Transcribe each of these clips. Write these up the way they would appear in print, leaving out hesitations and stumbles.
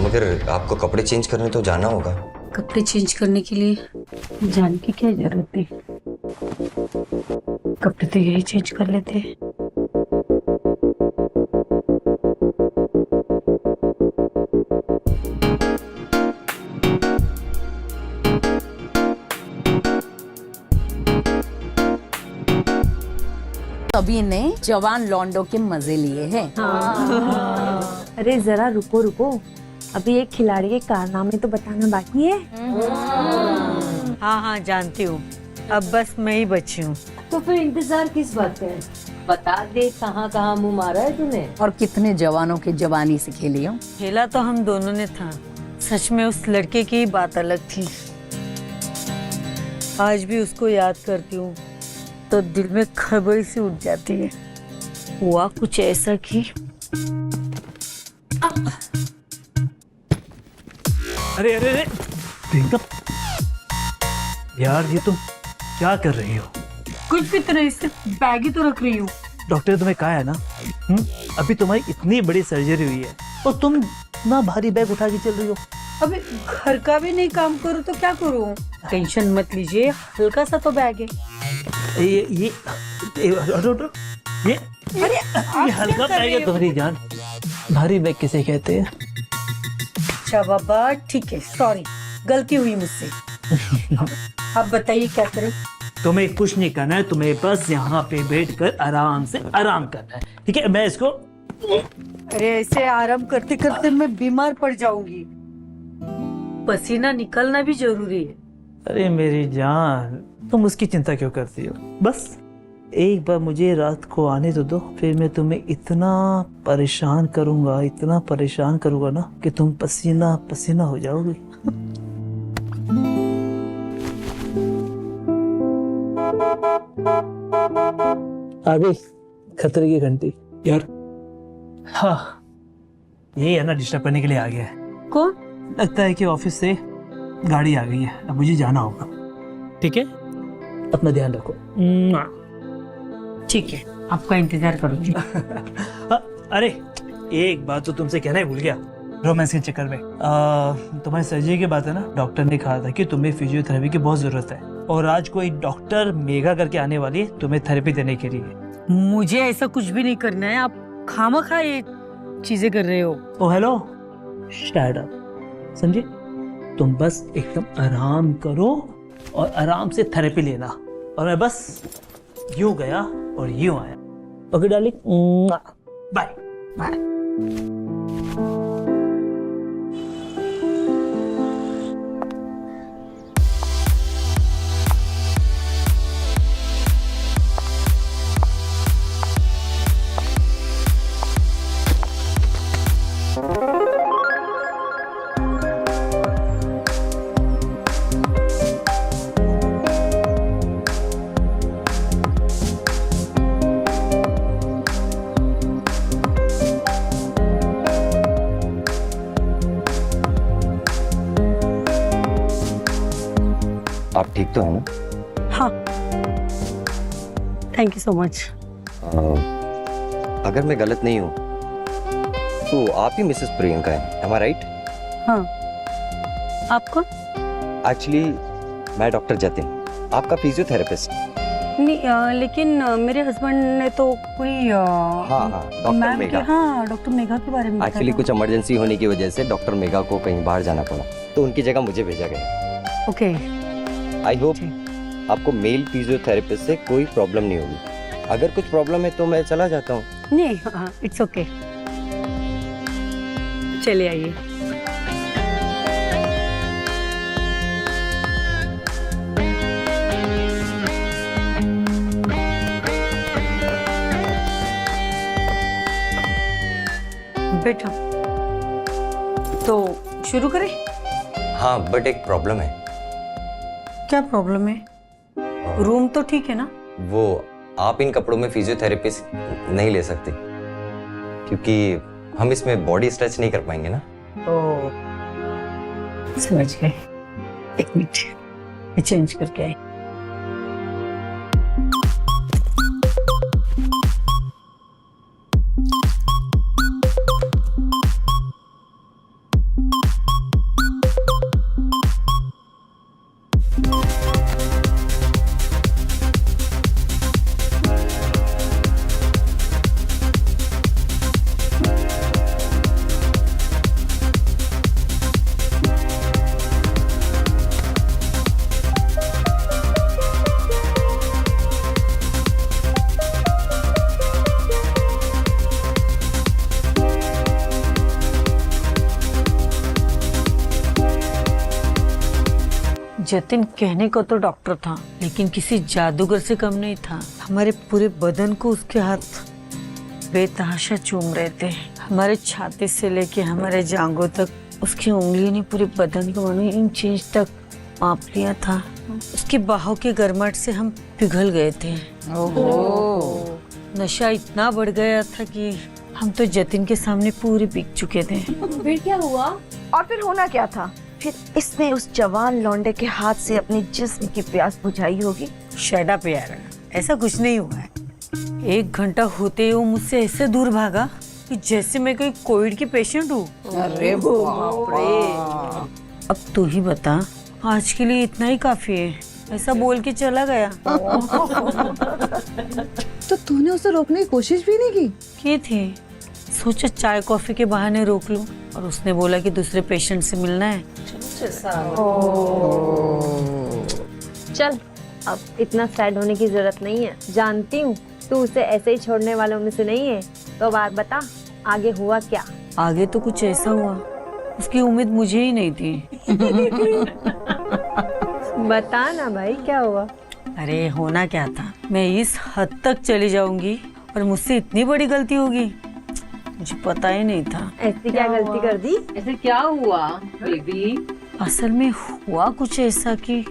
मगर आपको कपड़े चेंज करने तो जाना होगा। कपड़े चेंज करने के लिए जाने की क्या जरूरत है? कपड़े तो यही चेंज कर लेते हैं। सभी ने जवान लॉन्डो के मजे लिए हैं। अरे जरा रुको रुको, अभी एक खिलाड़ी के कारनामे तो बताना बाकी है। हाँ हाँ जानती हूँ, अब बस मैं ही बची हूँ। तो फिर इंतजार किस बात का है? बता दे कहाँ कहाँ मुंह मारा है तूने। और कितने जवानों की जवानी से खेली हो। खेला तो हम दोनों ने था, सच में उस लड़के की बात अलग थी। आज भी उसको याद करती हूँ तो दिल में खबर सी उठ जाती है। हुआ कुछ ऐसा कि अरे अरे अरे प्रियंका, यार ये तुम क्या कर रही हो? कुछ भी तरह से बैग ही तो रख रही हूँ। डॉक्टर ने तुम्हें कहा है ना, अभी तुम्हारी इतनी बड़ी सर्जरी हुई है और तुम इतना भारी बैग उठा के चल रही हो। अबे घर का भी नहीं काम करूँ तो क्या करूँ? टेंशन मत लीजिए, हल्का सा तो बैग है। ये हल्का बैग है तुम्हारी जान, भारी बैग किसे कहते हैं? अच्छा बाबा ठीक है, सॉरी गलती हुई मुझसे। अब बताइए क्या करें? तुम्हें कुछ नहीं करना है, तुम्हें बस यहाँ पे बैठकर आराम से आराम करना है, ठीक है? मैं इसको अरे ऐसे आराम करते करते मैं बीमार पड़ जाऊंगी। पसीना निकलना भी जरूरी है। अरे मेरी जान, तुम उसकी चिंता क्यों करती हो? बस एक बार मुझे रात को आने तो दो, फिर मैं तुम्हें इतना परेशान करूंगा, इतना परेशान करूंगा ना कि तुम पसीना पसीना हो जाओगी। आ गई खतरे की घंटी यार। हाँ, यही है ना, डिस्टर्ब करने के लिए आ गया है। कौन? लगता है कि ऑफिस से गाड़ी आ गई है, अब मुझे जाना होगा। ठीक है, अपना ध्यान रखो। ठीक है, आपका इंतजार करूंगी। अरे एक बात तो तुमसे कहना ही भूल गया, रोमांस के चक्कर में। तुम्हारी सर्जरी की बात है ना, डॉक्टर ने कहा था कि तुम्हें फिजियोथेरेपी की बहुत जरूरत है और आज कोई डॉक्टर मेघा करके आने वाली है तुम्हें थेरेपी देने के लिए। मुझे ऐसा कुछ भी नहीं करना है, आप खामखा ये चीजें कर रहे हो। ओ हेलो, शट अप, समझे? तुम बस एकदम आराम करो और आराम से थेरेपी लेना, और मैं बस यूं गया और यूं आया। Okay darling, bye bye. आप ठीक तो हैं ना? हाँ, थैंक यू सो मच। अगर मैं गलत नहीं हूँ तो आप ही मिसेस प्रियंका हैं, am I right? हाँ, आप कौन? एक्चुअली मैं डॉक्टर जतिन, आपका फिजियोथेरेपिस्ट। नहीं लेकिन मेरे हस्बैंड ने तो कोई हाँ, डॉक्टर मेघा। हाँ, डॉक्टर मेघा के बारे में एक्चुअली कुछ इमरजेंसी होने की वजह से डॉक्टर मेघा को कहीं बाहर जाना पड़ा, तो उनकी जगह मुझे भेजा गया। ओके। आई होप आपको मेल फिजियोथेरेपिस्ट से कोई प्रॉब्लम नहीं होगी। अगर कुछ प्रॉब्लम है तो मैं चला जाता हूँ। नहीं, हाँ, इट्स ओके। चले आइए। बेटा, तो शुरू करें? हाँ, बट एक प्रॉब्लम है। क्या प्रॉब्लम है? रूम तो ठीक है ना? वो आप इन कपड़ों में फिजियोथेरेपिस्ट नहीं ले सकते क्योंकि हम इसमें बॉडी स्ट्रेच नहीं कर पाएंगे ना। ओ, समझ गए। एक मिनट, मैं चेंज करके आई। जतिन कहने को तो डॉक्टर था, लेकिन किसी जादूगर से कम नहीं था। हमारे पूरे बदन को उसके हाथ बेतहाशा चूम रहे थे। हमारे छाती से लेके हमारे जांघों तक उसकी उंगली ने पूरे बदन को 1 इंच तक माप लिया था। उसकी बाहों की गर्माहट से हम पिघल गए थे। नशा इतना बढ़ गया था कि हम तो जतिन के सामने पूरे बिक चुके थे। फिर क्या हुआ? और फिर होना क्या था? फिर इसने उस जवान लौंडे के हाथ से अपने जिस्म की प्यास बुझाई होगी। शट अप यार, ऐसा कुछ नहीं हुआ है। 1 घंटा होते ही वो मुझसे ऐसे दूर भागा कि जैसे मैं कोई कोविड की पेशेंट हूँ। अरे बाप रे। अब तू ही बता, आज के लिए इतना ही काफी है। ऐसा बोल के चला गया। तो तूने उसे रोकने की कोशिश भी नहीं की थी, सोचा चाय कॉफी के बहाने रोक लूं, और उसने बोला कि दूसरे पेशेंट से मिलना है। चल, अब इतना सैड होने की जरूरत नहीं है। जानती हूँ तू उसे ऐसे ही छोड़ने वालों में से नहीं है। तो बात बता, आगे हुआ क्या? आगे तो कुछ ऐसा हुआ, उसकी उम्मीद मुझे ही नहीं थी। बता ना भाई, क्या हुआ? अरे होना क्या था, मैं इस हद तक चली जाऊंगी और मुझसे इतनी बड़ी गलती होगी, मुझे पता ही नहीं था। ऐसी क्या गलती कर दी? ऐसे क्या हुआ बेबी? असल में हुआ कुछ ऐसा कि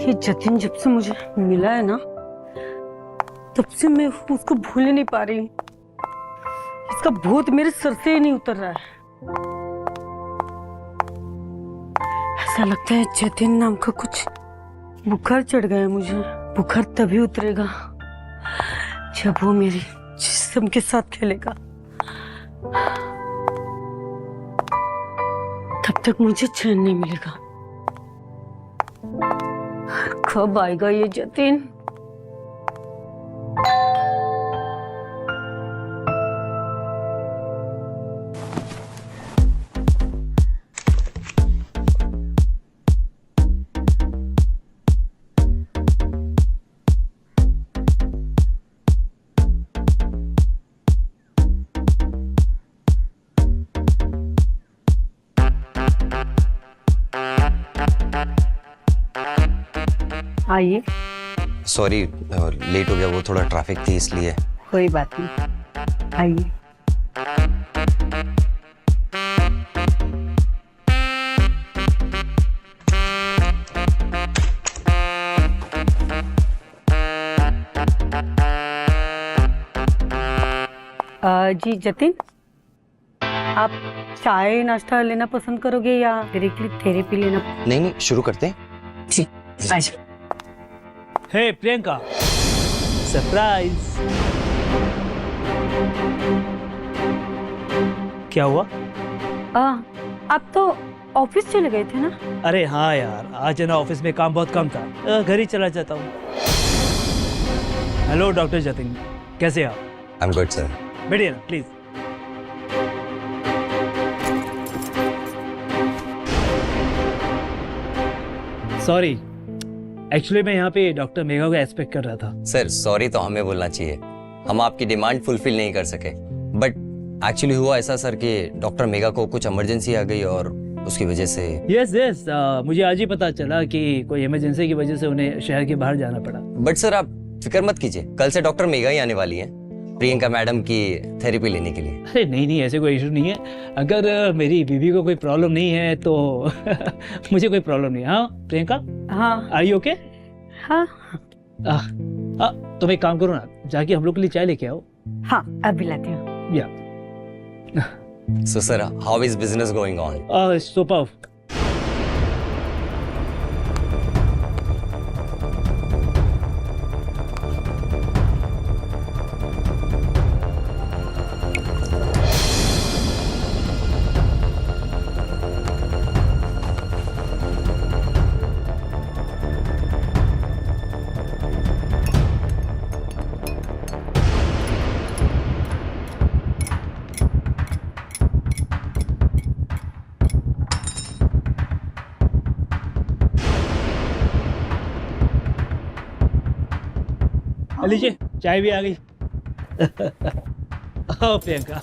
ये जतिन जब से मुझे मिला है ना, तब से मैं उसको भूल ही नहीं पा रही हूँ। इसका भूत मेरे सर से ही नहीं उतर रहा है। ऐसा लगता है जतिन नाम का कुछ बुखार चढ़ गया है मुझे। बुखार तभी उतरेगा जब वो मेरी जिस्म के साथ खेलेगा। तब तक मुझे चैन नहीं मिलेगा। कब आएगा ये जतिन? आइए। सॉरी, लेट हो गया, वो थोड़ा ट्रैफिक थी इसलिए। कोई बात नहीं, आइए। जी जतिन, आप चाय नाश्ता लेना पसंद करोगे या डायरेक्टली थेरेपी लेना? नहीं नहीं, शुरू करते हैं। जी, आइए। हे प्रियंका, सरप्राइज। क्या हुआ? आप तो ऑफिस चले गए थे ना? अरे हाँ यार, आज है ना ऑफिस में काम बहुत कम था, घर ही चला जाता हूँ। हेलो डॉक्टर जतिन, कैसे आप? I am good sir. बैठिए ना प्लीज। सॉरी, एक्चुअली मैं यहाँ पे डॉक्टर मेघा को एक्सपेक्ट कर रहा था। सर सॉरी तो हमें बोलना चाहिए, हम आपकी डिमांड फुलफिल नहीं कर सके। बट एक्चुअली हुआ ऐसा सर कि डॉक्टर मेघा को कुछ इमरजेंसी आ गई और उसकी वजह से। यस, मुझे आज ही पता चला कि कोई इमरजेंसी की वजह से उन्हें शहर के बाहर जाना पड़ा। बट सर आप फिक्र मत कीजिए, कल से डॉक्टर मेघा ही आने वाली है प्रियंका मैडम की थेरेपी लेने के लिए। अरे नहीं, ऐसे कोई इशू नहीं है। अगर मेरी बीवी को कोई प्रॉब्लम नहीं है तो मुझे कोई प्रॉब्लम नहीं है। हाँ प्रियंका, हाँ। Are you okay? हाँ तुम एक काम करो ना, जाके हम लोग के लिए चाय लेके आओ। हाँ, अभी लाती हूँ। या So sir, how is business going on? Super. लीजिए चाय भी आ गई। आओ प्रियंका।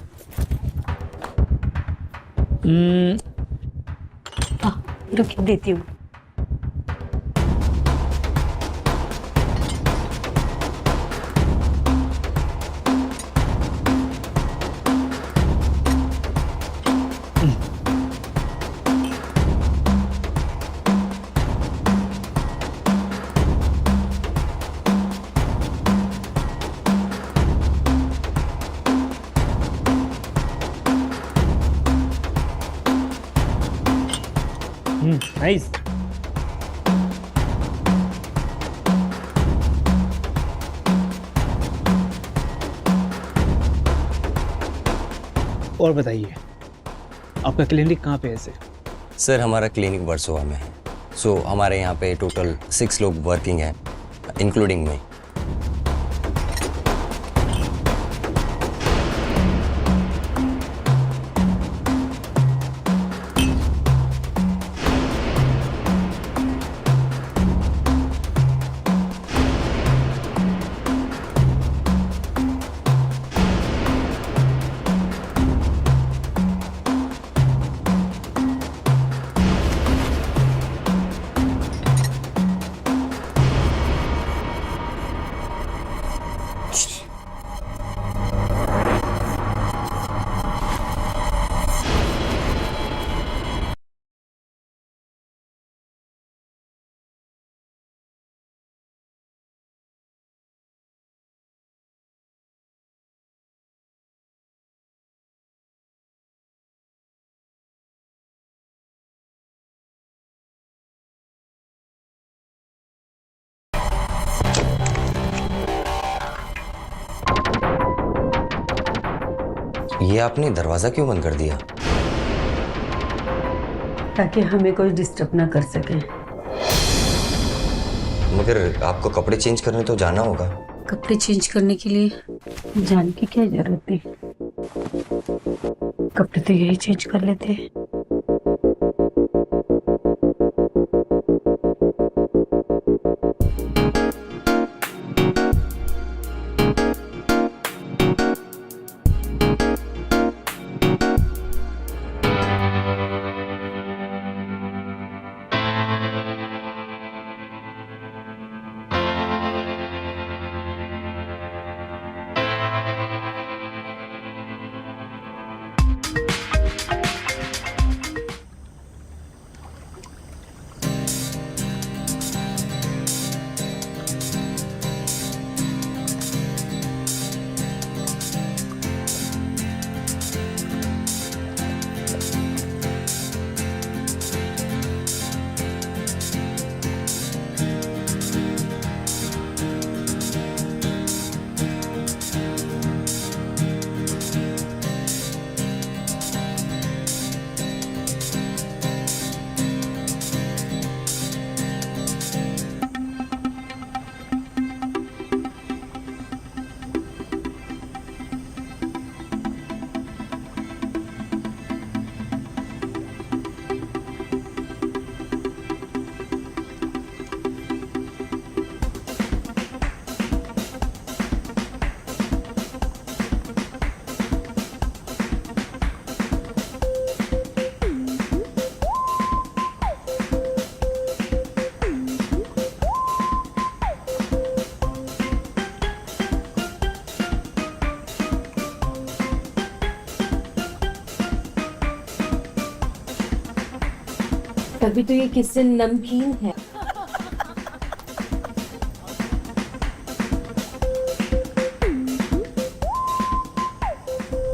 रुक देती हूँ। नाइस। और बताइए आपका क्लिनिक कहाँ पे है सर? सर हमारा क्लिनिक वर्सोवा में है। सो हमारे यहाँ पे टोटल 6 लोग वर्किंग हैं, इंक्लूडिंग मी। ये आपने दरवाजा क्यों बंद कर दिया? ताकि हमें कोई डिस्टर्ब ना कर सके। मगर आपको कपड़े चेंज करने तो जाना होगा। कपड़े चेंज करने के लिए जाने की क्या जरूरत थी? कपड़े तो यही चेंज कर लेते। तभी तो ये किससे नमकीन है।